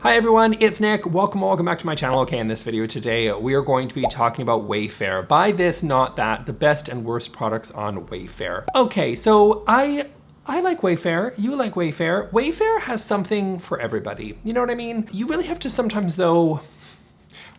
Hi everyone, it's Nick. Welcome back to my channel. Okay, in this video today, we are going to be talking about Wayfair. Buy this, not that, the best and worst products on Wayfair. Okay, so I like Wayfair, you like Wayfair. Wayfair has something for everybody. You know what I mean? You really have to sometimes though,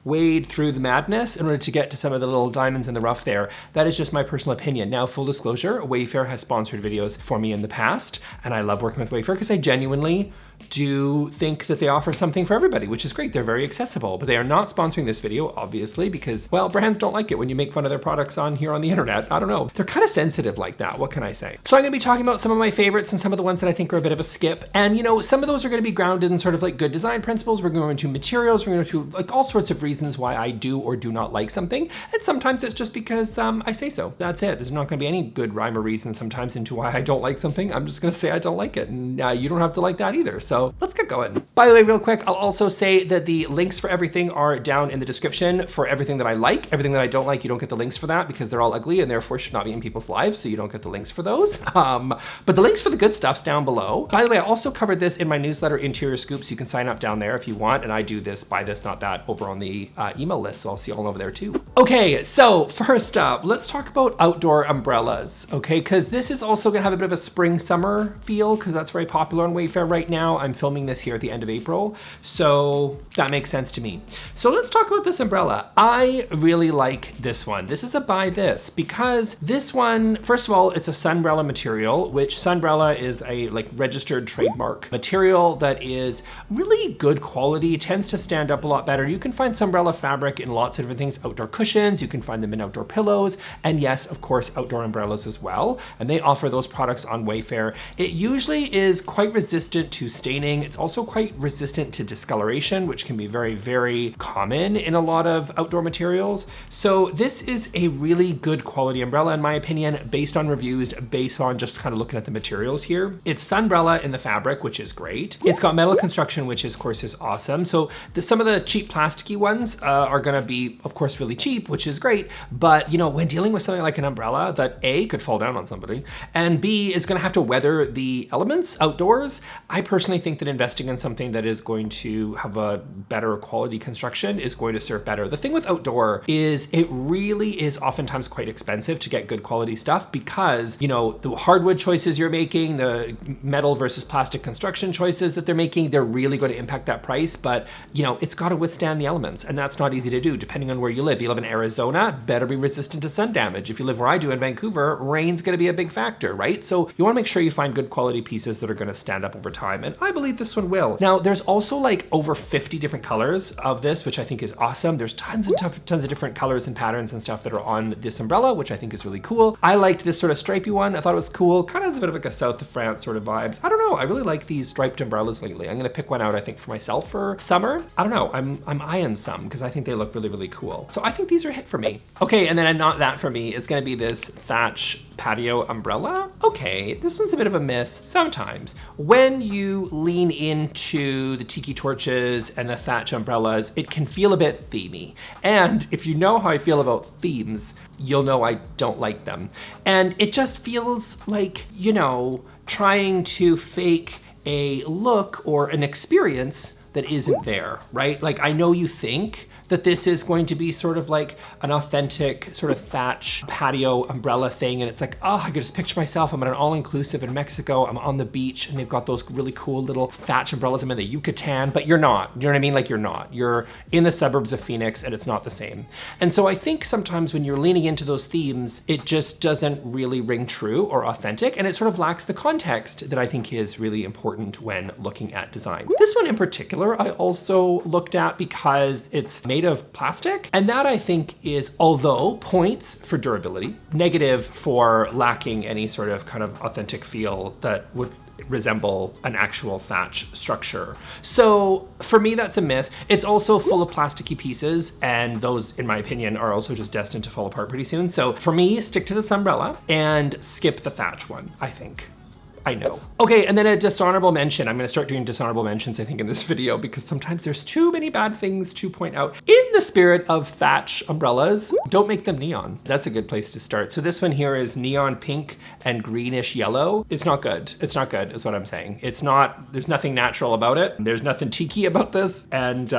wade through the madness in order to get to some of the little diamonds in the rough there. That is just my personal opinion. Now, full disclosure, Wayfair has sponsored videos for me in the past, and I love working with Wayfair because I genuinely do think that they offer something for everybody, which is great. They're very accessible, but they are not sponsoring this video, obviously, because, well, brands don't like it when you make fun of their products on here on the internet. I don't know. They're kind of sensitive like that. What can I say? So I'm gonna be talking about some of my favorites and some of the ones that I think are a bit of a skip. And you know, some of those are gonna be grounded in sort of like good design principles. We're going to materials. We're going to like all sorts of reasons why I do or do not like something. And sometimes it's just because I say so. That's it. There's not gonna be any good rhyme or reason sometimes into why I don't like something. I'm just gonna say I don't like it. And you don't have to like that either. So let's get going. By the way, real quick, I'll also say that the links for everything are down in the description for everything that I like. Everything that I don't like, you don't get the links for that because they're all ugly and therefore should not be in people's lives, so you don't get the links for those. But the links for the good stuff's down below. By the way, I also covered this in my newsletter, Interior Scoops. You can sign up down there if you want, and I do this, buy this, not that, over on the email list, so I'll see you all over there too. Okay, so first up, let's talk about outdoor umbrellas, okay? Because this is also gonna have a bit of a spring-summer feel, because that's very popular on Wayfair right now. I'm filming this here at the end of April, so that makes sense to me. So let's talk about this umbrella. I really like this one. This is a buy this, because this one, first of all, it's a Sunbrella material, which Sunbrella is a like registered trademark material that is really good quality, tends to stand up a lot better. You can find Sunbrella fabric in lots of different things, outdoor cushions, you can find them in outdoor pillows, and yes, of course, outdoor umbrellas as well. And they offer those products on Wayfair. It usually is quite resistant to staining. It's also quite resistant to discoloration, which can be very, very common in a lot of outdoor materials. So this is a really good quality umbrella, in my opinion, based on reviews, based on just kind of looking at the materials here. It's Sunbrella in the fabric, which is great. It's got metal construction, which is, of course, is awesome. So some of the cheap plasticky ones are gonna be, of course, really cheap, which is great. But you know, when dealing with something like an umbrella that A, could fall down on somebody, and B, is gonna have to weather the elements outdoors, I personally think that investing in something that is going to have a better quality construction is going to serve better. The thing with outdoor is it really is oftentimes quite expensive to get good quality stuff because, you know, the hardwood choices you're making, the metal versus plastic construction choices that they're making, they're really going to impact that price. But, you know, it's got to withstand the elements, and that's not easy to do depending on where you live. You live in Arizona, better be resistant to sun damage. If you live where I do in Vancouver, rain's going to be a big factor, right? So you want to make sure you find good quality pieces that are going to stand up over time, and I believe this one will. Now, there's also like over 50 different colors of this, which I think is awesome. There's tons of different colors and patterns and stuff that are on this umbrella, which I think is really cool. I liked this sort of stripy one. I thought it was cool. Kind of has a bit of like a South of France sort of vibes. I don't know. I really like these striped umbrellas lately. I'm gonna pick one out, I think, for myself for summer. I don't know. I'm eyeing some because I think they look really, really cool. So I think these are a hit for me. Okay, and then not that for me. It's gonna be this thatch patio umbrella. Okay, this one's a bit of a miss sometimes. When you lean into the tiki torches and the thatch umbrellas, it can feel a bit themey. And if you know how I feel about themes, you'll know I don't like them. And it just feels like, you know, trying to fake a look or an experience that isn't there, right? Like, I know you think that this is going to be sort of like an authentic sort of thatch patio umbrella thing. And it's like, oh, I could just picture myself. I'm at an all-inclusive in Mexico. I'm on the beach and they've got those really cool little thatch umbrellas. I'm in the Yucatan, but you're not. You know what I mean? Like, you're not. You're in the suburbs of Phoenix and it's not the same. And so I think sometimes when you're leaning into those themes, it just doesn't really ring true or authentic. And it sort of lacks the context that I think is really important when looking at design. This one in particular, I also looked at because it's made of plastic. And that I think is, although points for durability, negative for lacking any sort of kind of authentic feel that would resemble an actual thatch structure. So for me, that's a miss. It's also full of plasticky pieces, and those, in my opinion, are also just destined to fall apart pretty soon. So for me, stick to this umbrella and skip the thatch one, I think. I know. Okay, and then a dishonorable mention. I'm gonna start doing dishonorable mentions, I think, in this video, because sometimes there's too many bad things to point out. In the spirit of thatch umbrellas, don't make them neon. That's a good place to start. So this one here is neon pink and greenish yellow. It's not good. It's not good, is what I'm saying. It's not, there's nothing natural about it. There's nothing tiki about this, and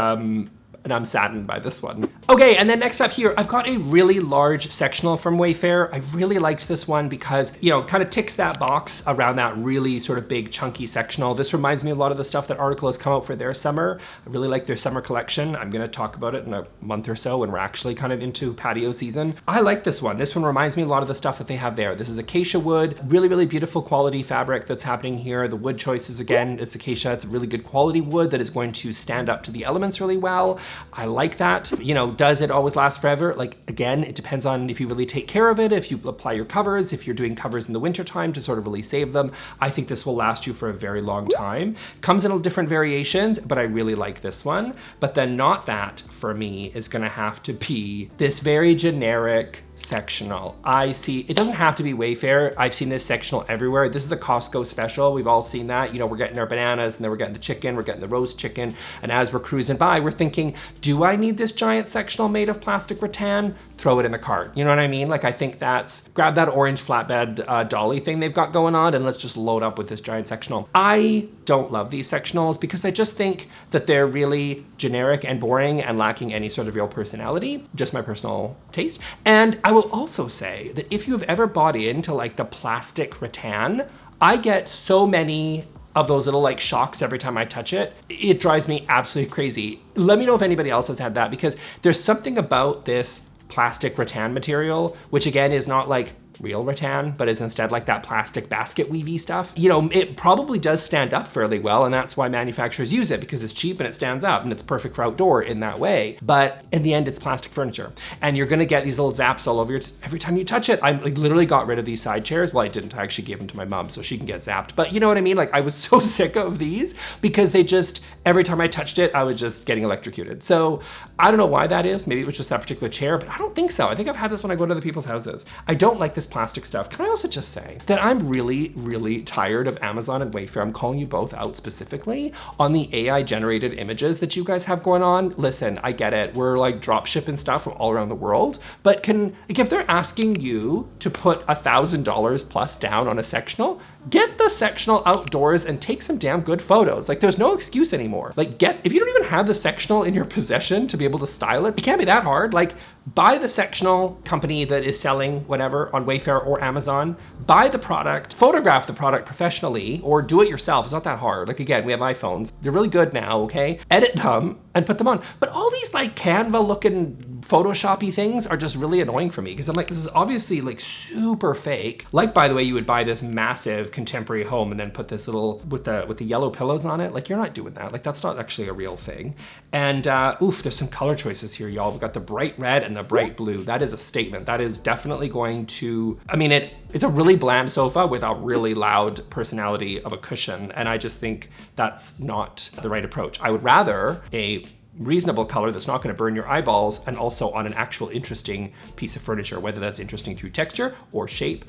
I'm saddened by this one. Okay, and then next up here, I've got a really large sectional from Wayfair. I really liked this one because, you know, kind of ticks that box around that really sort of big chunky sectional. This reminds me a lot of the stuff that Article has come out for their summer. I really like their summer collection. I'm gonna talk about it in a month or so when we're actually kind of into patio season. I like this one. This one reminds me a lot of the stuff that they have there. This is acacia wood, really, really beautiful quality fabric that's happening here. The wood choices, again, it's acacia. It's a really good quality wood that is going to stand up to the elements really well. I like that. You know, does it always last forever? Like, again, it depends on if you really take care of it, if you apply your covers, if you're doing covers in the winter time to sort of really save them. I think this will last you for a very long time. Comes in different variations, but I really like this one. But then not that, for me, is gonna have to be this very generic sectional. I see, it doesn't have to be Wayfair. I've seen this sectional everywhere. This is a Costco special. We've all seen that. You know, we're getting our bananas and then we're getting the chicken, we're getting the roast chicken. And as we're cruising by, we're thinking, do I need this giant sectional made of plastic rattan? Throw it in the cart. You know what I mean? Like, I think that's, grab that orange flatbed dolly thing they've got going on and let's just load up with this giant sectional. I don't love these sectionals because I just think that they're really generic and boring and lacking any sort of real personality. Just my personal taste. And I will also say that if you've ever bought into like the plastic rattan, I get so many of those little like shocks every time I touch it. It drives me absolutely crazy. Let me know if anybody else has had that, because there's something about this plastic rattan material, which again is not like real rattan, but is instead like that plastic basket weavy stuff. You know, it probably does stand up fairly well, and that's why manufacturers use it, because it's cheap and it stands up and it's perfect for outdoor in that way. But in the end, it's plastic furniture. And you're gonna get these little zaps all over every time you touch it. I like, literally got rid of these side chairs. Well, I didn't, I actually gave them to my mom so she can get zapped. But you know what I mean? Like, I was so sick of these because they just, every time I touched it, I was just getting electrocuted. So I don't know why that is. Maybe it was just that particular chair, but I don't think so. I think I've had this when I go to other people's houses. I don't like this plastic stuff. Can I also just say that I'm really, really tired of Amazon and Wayfair. I'm calling you both out specifically on the AI generated images that you guys have going on. Listen, I get it. We're like drop shipping stuff from all around the world, but if they're asking you to put $1,000 plus down on a sectional, get the sectional outdoors and take some damn good photos. Like, there's no excuse anymore. Like, if you don't even have the sectional in your possession to be able to style it, it can't be that hard. Like, buy the sectional company that is selling whatever on Wayfair or Amazon, buy the product, photograph the product professionally, or do it yourself. It's not that hard. Like, again, we have iPhones. They're really good now, okay? Edit them and put them on. But all these like Canva looking Photoshop-y things are just really annoying for me, because I'm like, this is obviously like super fake. Like, by the way, you would buy this massive contemporary home and then put this little, with the yellow pillows on it. Like, you're not doing that. Like, that's not actually a real thing. And oof, there's some color choices here, y'all. We've got the bright red and the bright blue. That is a statement. That is definitely going to, I mean, it's a really bland sofa with a really loud personality of a cushion. And I just think that's not the right approach. I would rather a reasonable color that's not going to burn your eyeballs, and also on an actual interesting piece of furniture, whether that's interesting through texture or shape,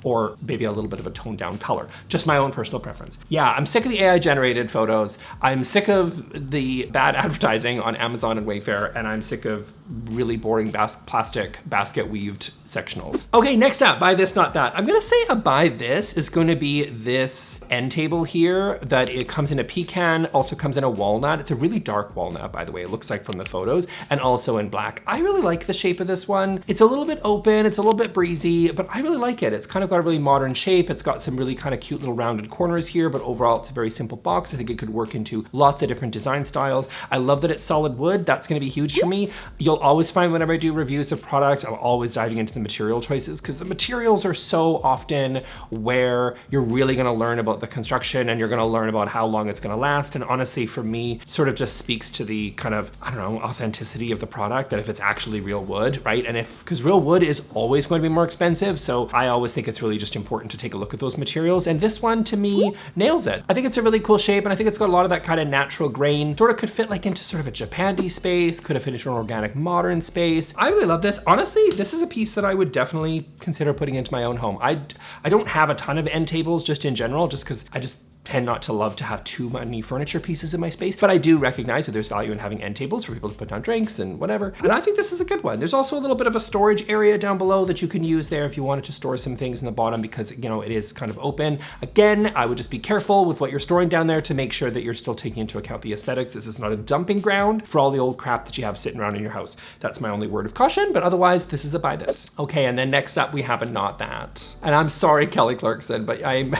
or maybe a little bit of a toned down color. Just my own personal preference. Yeah, I'm sick of the AI generated photos. I'm sick of the bad advertising on Amazon and Wayfair, and I'm sick of really boring plastic basket weaved sectionals. Okay, next up, buy this, not that. I'm gonna say a buy this is gonna be this end table here, that it comes in a pecan, also comes in a walnut. It's a really dark walnut, by the way, it looks like from the photos, and also in black. I really like the shape of this one. It's a little bit open, it's a little bit breezy, but I really like it. It's kind of got a really modern shape. It's got some really kind of cute little rounded corners here, but overall it's a very simple box. I think it could work into lots of different design styles. I love that it's solid wood. That's gonna be huge for me. You'll always find whenever I do reviews of product, I'm always diving into the material choices, because the materials are so often where you're really gonna learn about the construction and you're gonna learn about how long it's gonna last. And honestly, for me, sort of just speaks to the the kind of, I don't know, authenticity of the product, that if it's actually real wood, right? And because real wood is always going to be more expensive, so I always think it's really just important to take a look at those materials. And this one, to me, nails it. I think it's a really cool shape, and I think it's got a lot of that kind of natural grain. Sort of could fit like into sort of a Japandi space, could have fit into an organic modern space. I really love this. Honestly, this is a piece that I would definitely consider putting into my own home. I don't have a ton of end tables just in general, just because I just tend not to love to have too many furniture pieces in my space, but I do recognize that there's value in having end tables for people to put down drinks and whatever. And I think this is a good one. There's also a little bit of a storage area down below that you can use there if you wanted to store some things in the bottom, because, you know, it is kind of open. Again, I would just be careful with what you're storing down there to make sure that you're still taking into account the aesthetics. This is not a dumping ground for all the old crap that you have sitting around in your house. That's my only word of caution, but otherwise this is a buy this. Okay, and then next up we have a not that. And I'm sorry, Kelly Clarkson, but I'm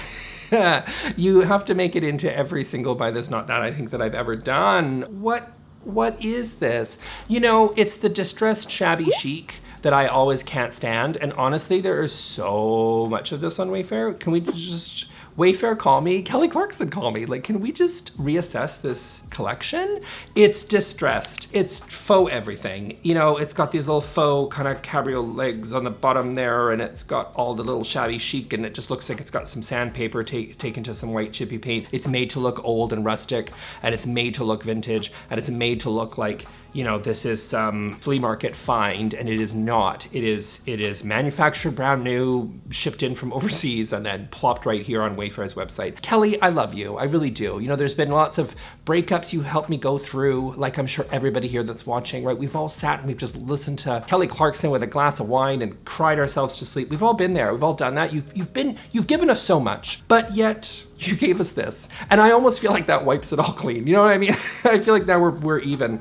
you have to make it into every single buy this not that I think that I've ever done. What is this? You know, it's the distressed shabby chic that I always can't stand. And honestly, there is so much of this on Wayfair. Can we just, Wayfair, call me, Kelly Clarkson, call me. Like, can we just reassess this collection? It's distressed. It's faux everything. You know, it's got these little faux kind of cabriole legs on the bottom there, and it's got all the little shabby chic, and it just looks like it's got some sandpaper taken to some white chippy paint. It's made to look old and rustic, and it's made to look vintage, and it's made to look like, you know, this is some flea market find, and it is not. It is manufactured brand new, shipped in from overseas, and then plopped right here on Wayfair's website. Kelly, I love you. I really do. You know, there's been lots of breakups you helped me go through, like I'm sure everybody here that's watching, right? We've all sat and we've just listened to Kelly Clarkson with a glass of wine and cried ourselves to sleep. We've all been there. We've all done that. You've given us so much, but yet you gave us this. And I almost feel like that wipes it all clean. You know what I mean? I feel like now we're even.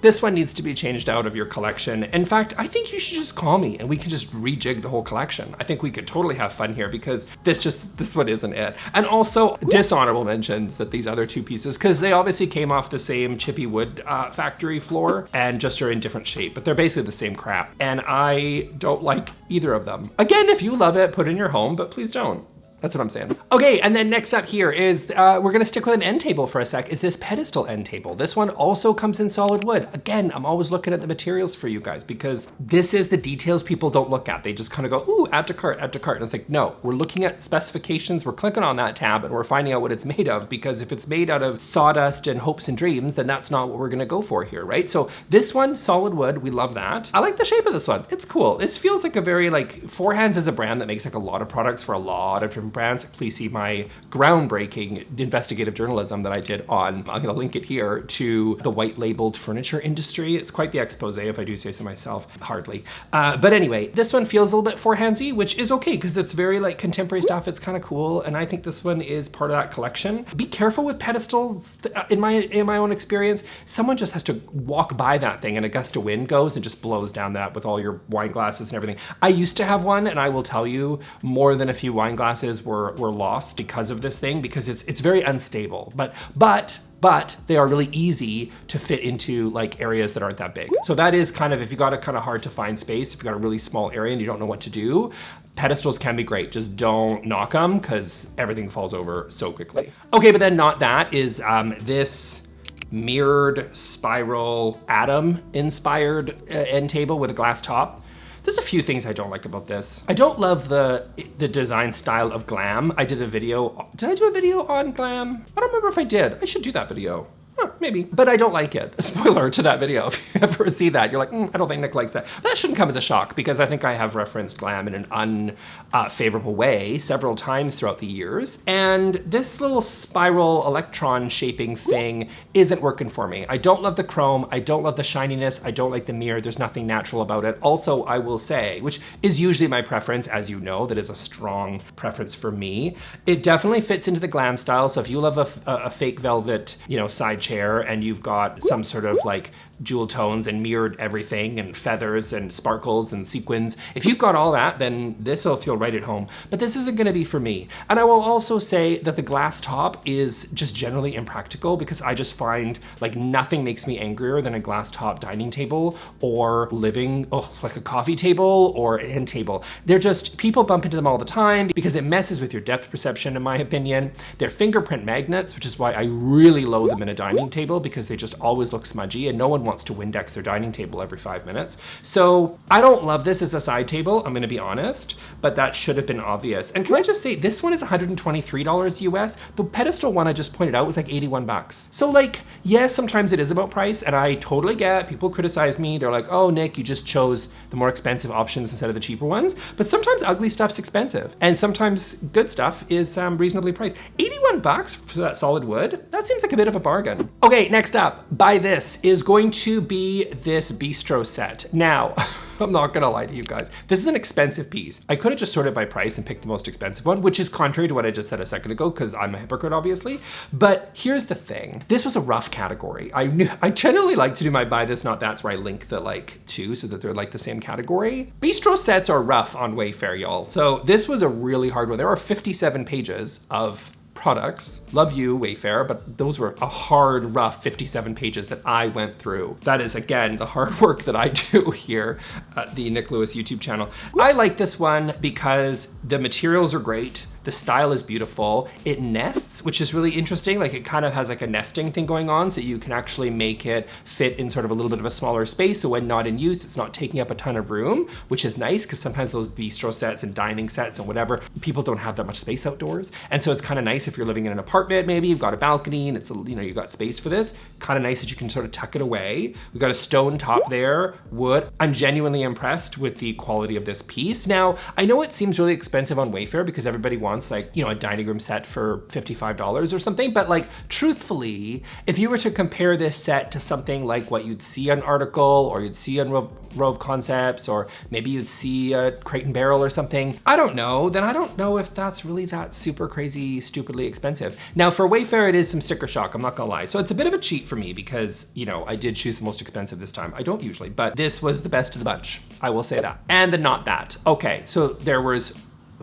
This one needs to be changed out of your collection. In fact, I think you should just call me and we can just rejig the whole collection. I think we could totally have fun here, because this one isn't it. And also dishonorable mentions that these other two pieces, because they obviously came off the same chippy wood factory floor and just are in different shape, but they're basically the same crap. And I don't like either of them. Again, if you love it, put it in your home, but please don't. That's what I'm saying. Okay, and then next up here is, we're gonna stick with an end table for a sec, is this pedestal end table. This one also comes in solid wood. Again, I'm always looking at the materials for you guys, because this is the details people don't look at. They just kind of go, ooh, add to cart, add to cart. And it's like, no, we're looking at specifications, we're clicking on that tab, and we're finding out what it's made of, because if it's made out of sawdust and hopes and dreams, then that's not what we're gonna go for here, right? So this one, solid wood, we love that. I like the shape of this one. It's cool. This feels like a very, like, Four Hands is a brand that makes like a lot of products for a lot of different brands. Please see my groundbreaking investigative journalism that I did on, I'm gonna link it here, to the white labeled furniture industry. It's quite the expose, if I do say so myself, hardly. But anyway, this one feels a little bit four-handsy, which is okay, because it's very like contemporary stuff. It's kind of cool, and I think this one is part of that collection. Be careful with pedestals. In my own experience, someone just has to walk by that thing and a gust of wind goes and just blows down that with all your wine glasses and everything. I used to have one, and I will tell you, more than a few wine glasses were lost because of this thing, because it's very unstable. But they are really easy to fit into like areas that aren't that big. So that is kind of, if you got a kind of hard to find space, if you got a really small area and you don't know what to do, pedestals can be great. Just don't knock them, because everything falls over so quickly. Okay, but then not that is this mirrored spiral atom inspired end table with a glass top. There's a few things I don't like about this. I don't love the design style of Glam. I did a video, did I do a video on Glam? I don't remember if I did. I should do that video. Huh, maybe, but I don't like it. Spoiler to that video. If you ever see that, you're like, I don't think Nick likes that. That shouldn't come as a shock, because I think I have referenced Glam in an unfavorable way several times throughout the years. And this little spiral electron shaping thing isn't working for me. I don't love the chrome. I don't love the shininess. I don't like the mirror. There's nothing natural about it. Also, I will say, which is usually my preference, as you know, that is a strong preference for me. It definitely fits into the Glam style. So if you love a fake velvet, you know, side chair, and you've got some sort of like jewel tones and mirrored everything and feathers and sparkles and sequins, if you've got all that, then this will feel right at home. But this isn't going to be for me. And I will also say that the glass top is just generally impractical, because I just find like nothing makes me angrier than a glass top dining table or like a coffee table or an end table. They're just, people bump into them all the time because it messes with your depth perception, in my opinion. They're fingerprint magnets, which is why I really loathe them in a dining dining table because they just always look smudgy and no one wants to Windex their dining table every 5 minutes. So I don't love this as a side table, I'm gonna be honest, but that should have been obvious. And can I just say, this one is $123 US. The pedestal one I just pointed out was like 81 bucks. So like, yes, sometimes it is about price, and I totally get people criticize me. They're like, oh, Nick, you just chose the more expensive options instead of the cheaper ones. But sometimes ugly stuff's expensive, and sometimes good stuff is reasonably priced. 81 bucks for that solid wood? That seems like a bit of a bargain. Okay, next up, buy this is going to be this Bistro set. Now, I'm not gonna lie to you guys. This is an expensive piece. I could have just sorted by price and picked the most expensive one, which is contrary to what I just said a second ago, because I'm a hypocrite, obviously. But here's the thing. This was a rough category. I generally like to do my buy this, not that's, where I link the like two so that they're like the same category. Bistro sets are rough on Wayfair, y'all. So this was a really hard one. There are 57 pages of products. Love you, Wayfair, but those were a hard, rough 57 pages that I went through. That is, again, the hard work that I do here at the Nick Lewis YouTube channel. I like this one because the materials are great. The style is beautiful. It nests, which is really interesting. Like, it kind of has like a nesting thing going on, so you can actually make it fit in sort of a little bit of a smaller space. So when not in use, it's not taking up a ton of room, which is nice because sometimes those bistro sets and dining sets and whatever, people don't have that much space outdoors. And so it's kind of nice if you're living in an apartment, maybe you've got a balcony and it's, you know, you've got space for this. Kind of nice that you can sort of tuck it away. We've got a stone top there, wood. I'm genuinely impressed with the quality of this piece. Now, I know it seems really expensive on Wayfair because everybody wants like, you know, a dining room set for $55 or something. But like, truthfully, if you were to compare this set to something like what you'd see on Article, or you'd see on Rove Concepts, or maybe you'd see a Crate and Barrel or something, I don't know, then I don't know if that's really that super crazy, stupidly expensive. Now for Wayfair, it is some sticker shock, I'm not gonna lie. So it's a bit of a cheat for me because, you know, I did choose the most expensive this time. I don't usually, but this was the best of the bunch. I will say that. And the not that. Okay, so there was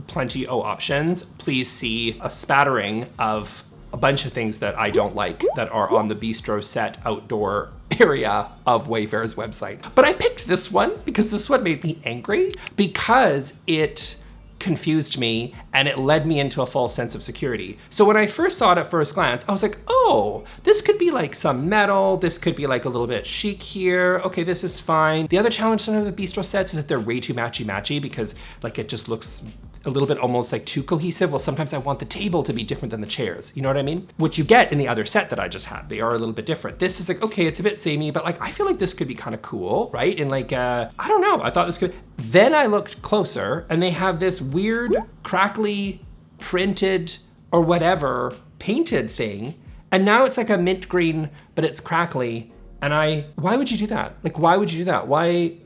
plenty of options. Please see a spattering of a bunch of things that I don't like that are on the Bistro Set outdoor area of Wayfair's website. But I picked this one because this one made me angry because it confused me and it led me into a false sense of security. So when I first saw it at first glance, I was like, oh, this could be like some metal. This could be like a little bit chic here. Okay, this is fine. The other challenge to the Bistro Sets is that they're way too matchy-matchy because like it just looks a little bit almost like too cohesive. Well, sometimes I want the table to be different than the chairs. You know what I mean? Which you get in the other set that I just had. They are a little bit different. This is like, okay, it's a bit samey, but like, I feel like this could be kind of cool, right? And like, I don't know, I thought this could, then I looked closer and they have this weird, crackly, printed or whatever, painted thing. And now it's like a mint green, but it's crackly. And why would you do that? Like, why would you do that? Why,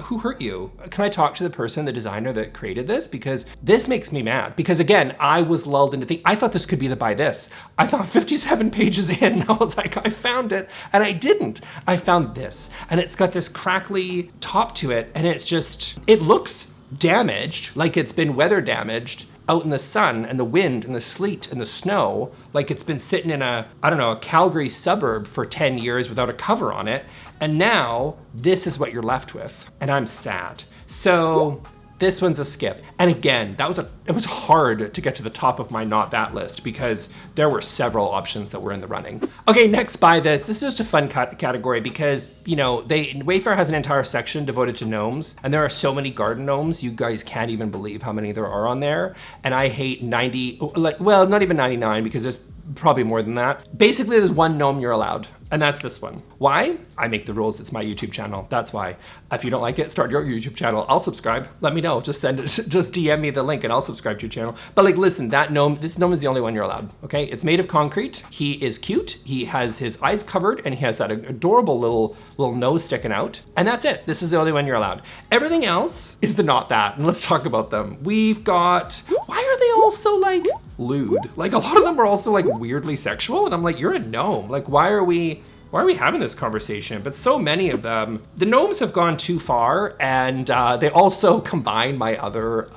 who hurt you? Can I talk to the person, the designer that created this? Because this makes me mad. Because again, I was lulled into thinking, I thought this could be the buy this. I thought 57 pages in, I was like, I found it. And I didn't. I found this. And it's got this crackly top to it. And it's just, it looks damaged, like it's been weather damaged out in the sun and the wind and the sleet and the snow, like it's been sitting in a, I don't know, a Calgary suburb for 10 years without a cover on it. And now this is what you're left with. And I'm sad. So this one's a skip. And again, it was hard to get to the top of my not that list because there were several options that were in the running. Okay, next buy this. This is just a fun category because, you know, Wayfair has an entire section devoted to gnomes, and there are so many garden gnomes, you guys can't even believe how many there are on there. And I hate 90, like, well, not even 99 because there's probably more than that. Basically, there's one gnome you're allowed, and that's this one. Why? I make the rules, it's my YouTube channel, that's why. If you don't like it, start your YouTube channel, I'll subscribe, let me know, just send it, just DM me the link and I'll subscribe to your channel. But like, listen, that gnome, this gnome is the only one you're allowed, okay? It's made of concrete, he is cute, he has his eyes covered, and he has that adorable little nose sticking out, and that's it. This is the only one you're allowed. Everything else is the not that, and let's talk about them. We've got, why are they all so like lewd? Like a lot of them are also like weirdly sexual, and I'm like, you're a gnome. Like, why are we having this conversation? But so many of them, the gnomes have gone too far, and they also combine my other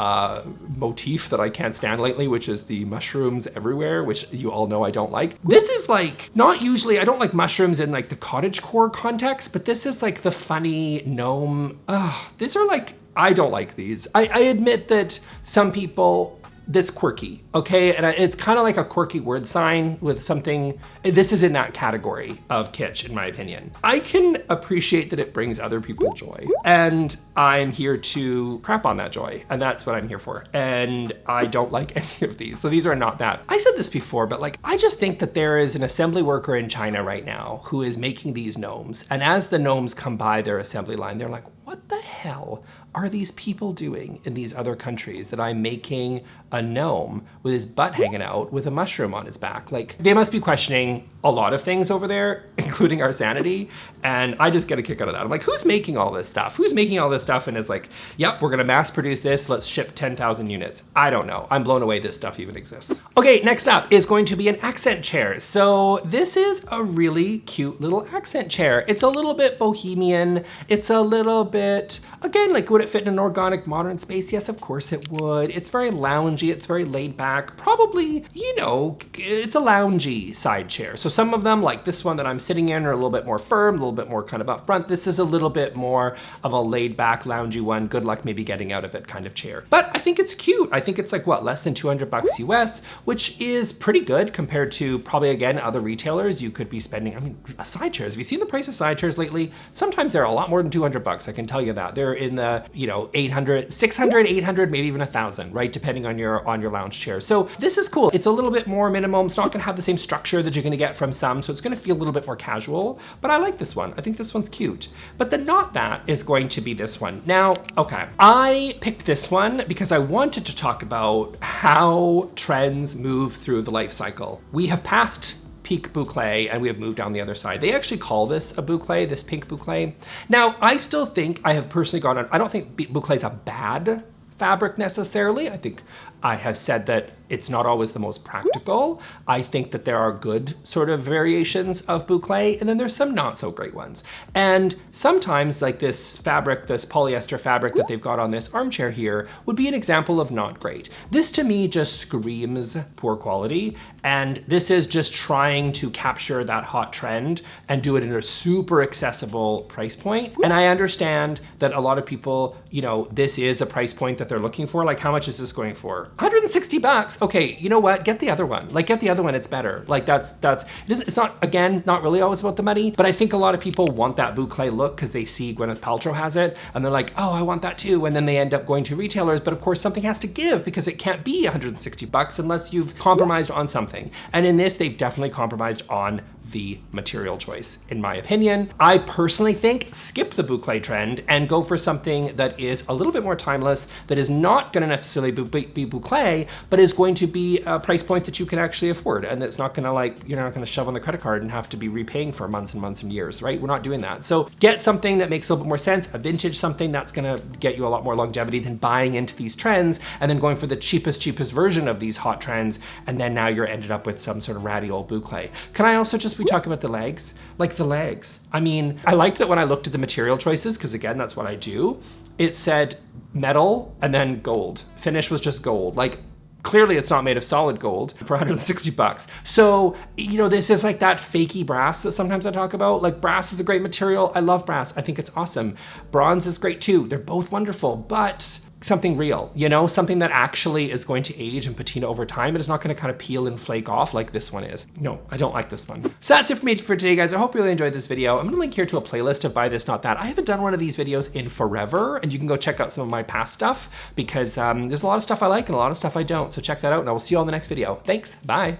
motif that I can't stand lately, which is the mushrooms everywhere, which you all know I don't like. This is like, not usually, I don't like mushrooms in like the cottagecore context, but this is like the funny gnome. These are like, I don't like these. I admit that some people that's quirky, okay? And it's kind of like a quirky word sign with something, this is in that category of kitsch, in my opinion. I can appreciate that it brings other people joy, and I'm here to crap on that joy, and that's what I'm here for. And I don't like any of these, so these are not that. I said this before, but like, I just think that there is an assembly worker in China right now who is making these gnomes, and as the gnomes come by their assembly line, they're like, what the hell are these people doing in these other countries that I'm making a gnome with his butt hanging out with a mushroom on his back? Like, they must be questioning a lot of things over there, including our sanity. And I just get a kick out of that. I'm like, who's making all this stuff? Who's making all this stuff and is like, yep, we're gonna mass produce this. Let's ship 10,000 units. I don't know. I'm blown away this stuff even exists. Okay, next up is going to be an accent chair. So this is a really cute little accent chair. It's a little bit bohemian. It's a little bit, again, like, would it fit in an organic modern space? Yes, of course it would. It's very loungy. It's very laid back. Probably, you know, it's a loungy side chair. So some of them, like this one that I'm sitting in, are a little bit more firm, a little bit more kind of up front. This is a little bit more of a laid back, loungy one. Good luck maybe getting out of it kind of chair. But I think it's cute. I think it's like, what, less than 200 bucks US, which is pretty good compared to probably, again, other retailers you could be spending. I mean, side chairs, have you seen the price of side chairs lately? Sometimes they're a lot more than 200 bucks, I can tell you that. They're in the, you know, 800, 600, 800, maybe even 1,000, right? Depending on your lounge chair. So this is cool. It's a little bit more minimum. It's not gonna have the same structure that you're gonna get from some, so it's gonna feel a little bit more casual, but I like this one. I think this one's cute. But the not that is going to be this one. Now, okay, I picked this one because I wanted to talk about how trends move through the life cycle. We have passed peak boucle and we have moved down the other side. They actually call this a boucle, this pink boucle. Now, I still think, I have personally gone on, I don't think boucle is a bad fabric necessarily. I think I have said that it's not always the most practical. I think that there are good sort of variations of boucle, and then there's some not so great ones. And sometimes, like this fabric, this polyester fabric that they've got on this armchair here, would be an example of not great. This to me just screams poor quality, and this is just trying to capture that hot trend and do it in a super accessible price point. And I understand that a lot of people, you know, this is a price point that they're looking for. Like, how much is this going for? 160 bucks. Okay, you know what? Get the other one. Like, get the other one. It's better. Like, it's not, again, not really always about the money, but I think a lot of people want that boucle look because they see Gwyneth Paltrow has it and they're like, oh, I want that too. And then they end up going to retailers, but of course something has to give because it can't be 160 bucks unless you've compromised on something. And in this, they've definitely compromised on the material choice, in my opinion. I personally think skip the boucle trend and go for something that is a little bit more timeless, that is not gonna necessarily be boucle, but is going to be a price point that you can actually afford, and that's not gonna, like, you're not gonna shove on the credit card and have to be repaying for months and months and years, right? We're not doing that. So get something that makes a little bit more sense, a vintage something that's gonna get you a lot more longevity than buying into these trends and then going for the cheapest version of these hot trends, and then now you're ended up with some sort of ratty old boucle. Can I also just, we talk about the legs? Like the legs. I mean, I liked that when I looked at the material choices, because again, that's what I do. It said metal and then gold. Finish was just gold. Like, clearly it's not made of solid gold for 160 bucks. So, you know, this is like that fakey brass that sometimes I talk about. Like, brass is a great material. I love brass. I think it's awesome. Bronze is great too. They're both wonderful, but something real, you know, something that actually is going to age and patina over time. It is not going to kind of peel and flake off like this one is. No, I don't like this one. So that's it for me for today, guys. I hope you really enjoyed this video. I'm going to link here to a playlist of Buy This Not That. I haven't done one of these videos in forever, and you can go check out some of my past stuff because there's a lot of stuff I like and a lot of stuff I don't. So check that out, and I will see you all in the next video. Thanks. Bye.